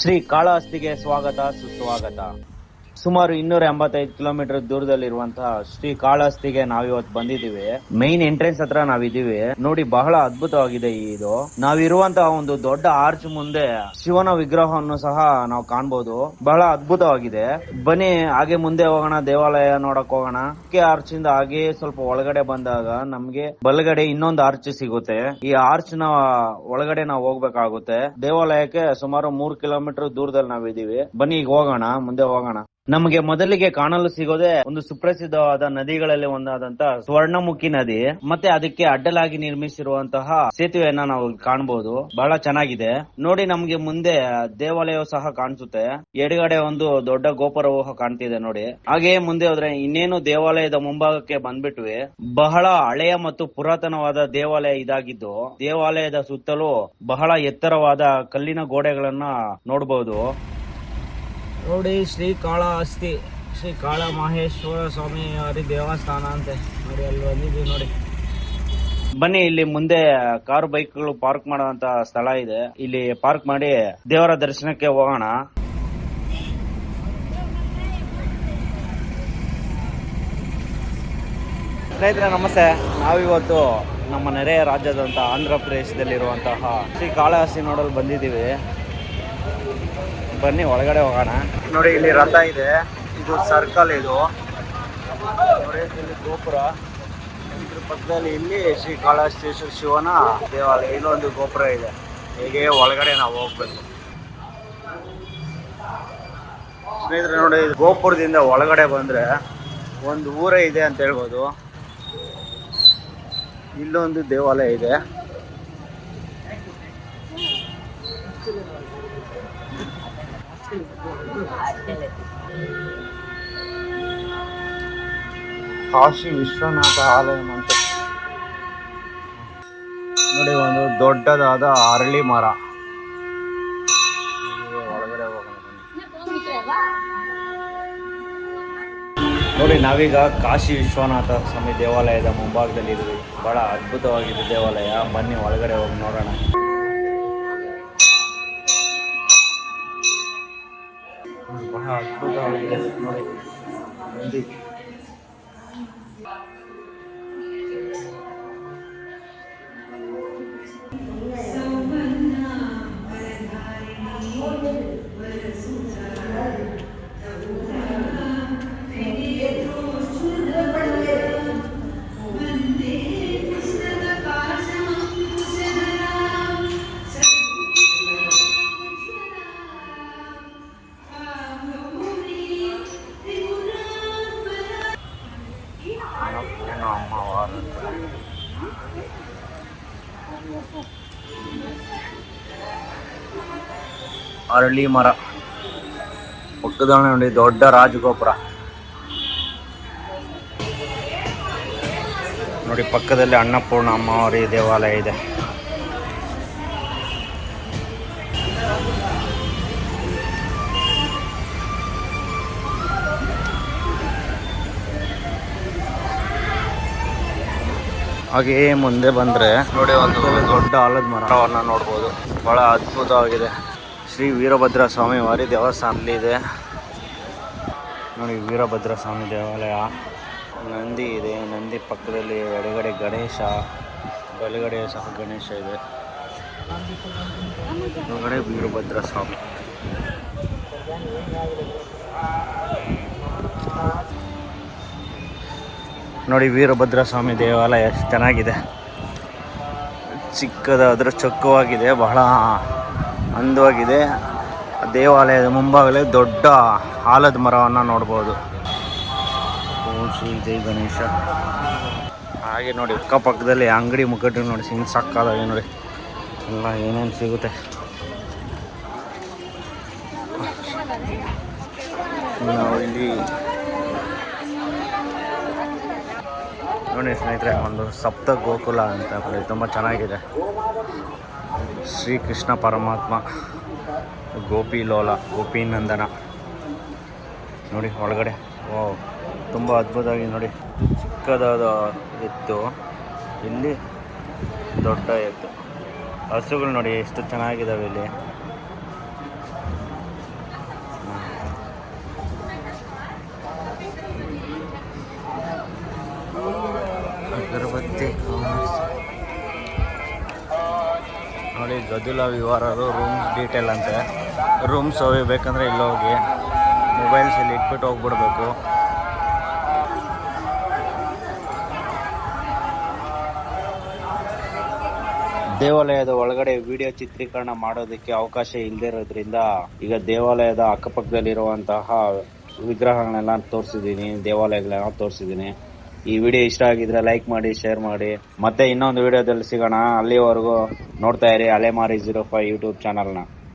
ಶ್ರೀ ಕಾಳಹಸ್ತಿಗೆ ಸ್ವಾಗತ ಸುಸ್ವಾಗತ. ಸುಮಾರು 285 ಕಿಲೋಮೀಟರ್ ದೂರದಲ್ಲಿರುವಂತಹ ಶ್ರೀ ಕಾಳಹಸ್ತಿಗೆ ನಾವಿವತ್ತು ಬಂದಿದ್ದೀವಿ. ಮೈನ್ ಎಂಟ್ರೆನ್ಸ್ ಹತ್ರ ನಾವಿದ್ದೀವಿ. ನೋಡಿ, ಬಹಳ ಅದ್ಭುತವಾಗಿದೆ ಇದು. ನಾವಿರುವಂತಹ ಒಂದು ದೊಡ್ಡ ಆರ್ಚ್ ಮುಂದೆ ಶಿವನ ವಿಗ್ರಹವನ್ನು ಸಹ ನಾವು ಕಾಣಬಹುದು. ಬಹಳ ಅದ್ಭುತವಾಗಿದೆ. ಬನ್ನಿ ಹಾಗೆ ಮುಂದೆ ಹೋಗೋಣ, ದೇವಾಲಯ ನೋಡಕ್ ಹೋಗೋಣ. ಆರ್ಚ್ ಇಂದ ಹಾಗೆ ಸ್ವಲ್ಪ ಒಳಗಡೆ ಬಂದಾಗ ನಮ್ಗೆ ಬಲಗಡೆ ಇನ್ನೊಂದು ಆರ್ಚ್ ಸಿಗುತ್ತೆ. ಈ ಆರ್ಚ್ ನ ಒಳಗಡೆ ನಾವು ಹೋಗ್ಬೇಕಾಗುತ್ತೆ. ದೇವಾಲಯಕ್ಕೆ ಸುಮಾರು 3 ಕಿಲೋಮೀಟರ್ ದೂರದಲ್ಲಿ ನಾವಿದ್ದೀವಿ. ಬನ್ನಿ ಈಗ ಹೋಗೋಣ, ಮುಂದೆ ಹೋಗೋಣ. ನಮಗೆ ಮೊದಲಿಗೆ ಕಾಣಲು ಸಿಗೋದೇ ಒಂದು ಸುಪ್ರಸಿದ್ಧವಾದ ನದಿಗಳಲ್ಲಿ ಒಂದಾದಂತಹ ಸ್ವರ್ಣಮುಖಿ ನದಿ, ಮತ್ತೆ ಅದಕ್ಕೆ ಅಡ್ಡಲಾಗಿ ನಿರ್ಮಿಸಿರುವಂತಹ ಸೇತುವೆಯನ್ನ ನಾವು ಕಾಣಬಹುದು. ಬಹಳ ಚೆನ್ನಾಗಿದೆ. ನೋಡಿ, ನಮ್ಗೆ ಮುಂದೆ ದೇವಾಲಯವು ಸಹ ಕಾಣಿಸುತ್ತೆ. ಎಡಗಡೆ ಒಂದು ದೊಡ್ಡ ಗೋಪುರವು ಕಾಣ್ತಿದೆ ನೋಡಿ. ಹಾಗೆಯೇ ಮುಂದೆ ಹೋದ್ರೆ ಇನ್ನೇನು ದೇವಾಲಯದ ಮುಂಭಾಗಕ್ಕೆ ಬಂದ್ಬಿಟ್ವಿ. ಬಹಳ ಹಳೆಯ ಮತ್ತು ಪುರಾತನವಾದ ದೇವಾಲಯ ಇದಾಗಿದ್ದು, ದೇವಾಲಯದ ಸುತ್ತಲೂ ಬಹಳ ಎತ್ತರವಾದ ಕಲ್ಲಿನ ಗೋಡೆಗಳನ್ನ ನೋಡಬಹುದು. ನೋಡಿ, ಶ್ರೀ ಕಾಳಹಸ್ತಿ ಶ್ರೀ ಕಾಳ ಮಹೇಶ್ವರ ಸ್ವಾಮಿ ವಾರಿ ದೇವಸ್ಥಾನ ಅಂತೆ. ನೋಡಿ, ಅಲ್ಲಿ ಬಂದಿದ್ದೀವಿ ನೋಡಿ. ಬನ್ನಿ, ಇಲ್ಲಿ ಮುಂದೆ ಕಾರು ಬೈಕ್ಗಳು ಪಾರ್ಕ್ ಮಾಡುವಂತ ಸ್ಥಳ ಇದೆ. ಇಲ್ಲಿ ಪಾರ್ಕ್ ಮಾಡಿ ದೇವರ ದರ್ಶನಕ್ಕೆ ಹೋಗೋಣ. ಸ್ನೇಹಿತರೆ ನಮಸ್ತೆ. ನಾವಿವತ್ತು ನಮ್ಮ ನೆರೆಯ ರಾಜ್ಯದಂತ ಆಂಧ್ರ ಪ್ರದೇಶದಲ್ಲಿರುವಂತಹ ಶ್ರೀ ಕಾಳಹಸ್ತಿ ನೋಡಲು ಬಂದಿದ್ದೀವಿ. ಬನ್ನಿ ಒಳಗಡೆ ಹೋಗೋಣ. ನೋಡಿ, ಇಲ್ಲಿ ರಥ ಇದೆ. ಇದು ಸರ್ಕಲ್. ಇದು ನೋಡಿ, ಇಲ್ಲಿ ಗೋಪುರ. ಇದ್ರ ಪಕ್ಕದಲ್ಲಿ ಇಲ್ಲಿ ಶ್ರೀ ಕಾಳಹಸ್ತೇಶ್ವರ ಶಿವನ ದೇವಾಲಯ. ಇಲ್ಲೊಂದು ಗೋಪುರ ಇದೆ. ಹೇಗೆ ಒಳಗಡೆ ನಾವು ಹೋಗ್ಬೇಕು. ಸ್ನೇಹಿತರೆ ನೋಡಿ, ಗೋಪುರದಿಂದ ಒಳಗಡೆ ಬಂದ್ರೆ ಒಂದು ಊರೇ ಇದೆ ಅಂತ ಹೇಳ್ಬೋದು. ಇಲ್ಲೊಂದು ದೇವಾಲಯ ಇದೆ. ಕಾಶಿ ವಿಶ್ವನಾಥ ಆಲಯ ಅಂತ ನೋಡಿ. ಒಂದು ದೊಡ್ಡದಾದ ಅರಳಿ ಮರ. ಒಳಗಡೆ ಹೋಗೋಣ ನೋಡಿ. ನಾವೀಗ ಕಾಶಿ ವಿಶ್ವನಾಥ ಸ್ವಾಮಿ ದೇವಾಲಯದ ಮುಂಭಾಗದಲ್ಲಿ ಇದ್ವಿ. ಬಹಳ ಅದ್ಭುತವಾಗಿದೆ ದೇವಾಲಯ. ಬನ್ನಿ ಒಳಗಡೆ ಹೋಗಿ ನೋಡೋಣ. ಬಹಳ ಅದ್ಭುತವಾಗಿದೆ ನೋಡಿ. ನಂದಿ ಅರಳಿ ಮರ ಪಕ್ಕದಲ್ಲಿ ನೋಡಿ ದೊಡ್ಡ ರಾಜಗೋಪುರ ನೋಡಿ. ಪಕ್ಕದಲ್ಲಿ ಅನ್ನಪೂರ್ಣ ಅಮ್ಮವಾರಿ ದೇವಾಲಯ ಇದೆ. ಹಾಗೆಯೇ ಮುಂದೆ ಬಂದ್ರೆ ನೋಡಿ ಒಂದು ದೊಡ್ಡ ಆಲದ ಮರವನ್ನು ನೋಡ್ಬೋದು. ಬಹಳ ಅದ್ಭುತವಾಗಿದೆ. ಶ್ರೀ ವೀರಭದ್ರ ಸ್ವಾಮಿ ವಾರಿ ದೇವಸ್ಥಾನದಲ್ಲಿ ಇದೆ ನೋಡಿ. ವೀರಭದ್ರ ಸ್ವಾಮಿ ದೇವಾಲಯ. ನಂದಿ ಇದೆ. ನಂದಿ ಪಕ್ಕದಲ್ಲಿ ಎಡಗಡೆ ಗಣೇಶ, ಬಲಗಡೆ ಸಹ ಗಣೇಶ ಇದೆ. ಹೊರಗಡೆ ವೀರಭದ್ರ ಸ್ವಾಮಿ. ನೋಡಿ, ವೀರಭದ್ರ ಸ್ವಾಮಿ ದೇವಾಲಯ ಎಷ್ಟು ಚೆನ್ನಾಗಿದೆ. ಚಿಕ್ಕದಾದ್ರೂ ಚೊಕ್ಕವಾಗಿದೆ. ಬಹಳ ಅಂದವಾಗಿದೆ. ದೇವಾಲಯದ ಮುಂಭಾಗಲೇ ದೊಡ್ಡ ಆಲದ ಮರವನ್ನು ನೋಡ್ಬೋದು. ಓಂ ಶ್ರೀ ಜೈ ಗಣೇಶ. ಹಾಗೆ ನೋಡಿ ಅಕ್ಕಪಕ್ಕದಲ್ಲಿ ಅಂಗಡಿ ಮುಗ್ಗಟ್ಟು ನೋಡಿ, ಹಿಂಗೆ ಸಾಕಾದಾಗೆ ನೋಡಿ ಎಲ್ಲ ಏನೇನು ಸಿಗುತ್ತೆ. ನಾವು ಇಲ್ಲಿ ನೋಡಿ ಸ್ನೇಹಿತರೆ, ಒಂದು ಸಪ್ತ ಗೋಕುಲ ಅಂತ ತುಂಬ ಚೆನ್ನಾಗಿದೆ. ಶ್ರೀಕೃಷ್ಣ ಪರಮಾತ್ಮ, ಗೋಪಿ ಲೋಲ, ಗೋಪಿನಂದನ ನೋಡಿ ಒಳಗಡೆ. ವಾವ್, ತುಂಬ ಅದ್ಭುತವಾಗಿ ನೋಡಿ. ಚಿಕ್ಕದಾದ ಎತ್ತು, ಇಲ್ಲಿ ದೊಡ್ಡ ಎತ್ತು. ಹಸುಗಳು ನೋಡಿ ಎಷ್ಟು ಚೆನ್ನಾಗಿದ್ದಾವೆ ಇಲ್ಲಿ. ಗದುಲ ವಿವರರು ರೂಮ್ಸ್ ಡೀಟೇಲ್ ಅಂತೆ. ರೂಮ್ಸ್ ಬೇಕಂದ್ರೆ ಇಲ್ಲಿ ಹೋಗಿ ಮೊಬೈಲ್ಸ್ ಇಲ್ಲಿ ಇಟ್ಬಿಟ್ಟು ಹೋಗ್ಬಿಡ್ಬೇಕು. ದೇವಾಲಯದ ಒಳಗಡೆ ವಿಡಿಯೋ ಚಿತ್ರೀಕರಣ ಮಾಡೋದಕ್ಕೆ ಅವಕಾಶ ಇಲ್ಲದೆ ಇರೋದ್ರಿಂದ ಈಗ ದೇವಾಲಯದ ಅಕ್ಕಪಕ್ಕದಲ್ಲಿರುವಂತಹ ವಿಗ್ರಹಗಳನ್ನೆಲ್ಲ ತೋರಿಸಿದ್ದೀನಿ, ದೇವಾಲಯಗಳನ್ನ ತೋರಿಸಿದ್ದೀನಿ. ಈ ವಿಡಿಯೋ ಇಷ್ಟ ಆಗಿದ್ರೆ ಲೈಕ್ ಮಾಡಿ, ಶೇರ್ ಮಾಡಿ. ಮತ್ತೆ ಇನ್ನೊಂದು ವಿಡಿಯೋದಲ್ಲಿ ಸಿಗೋಣ. ಅಲ್ಲಿವರೆಗೂ ನೋಡ್ತಾ ಇರಿ ಅಲೆಮಾರಿ 05 ಯೂಟ್ಯೂಬ್ ಚಾನಲ್ನ.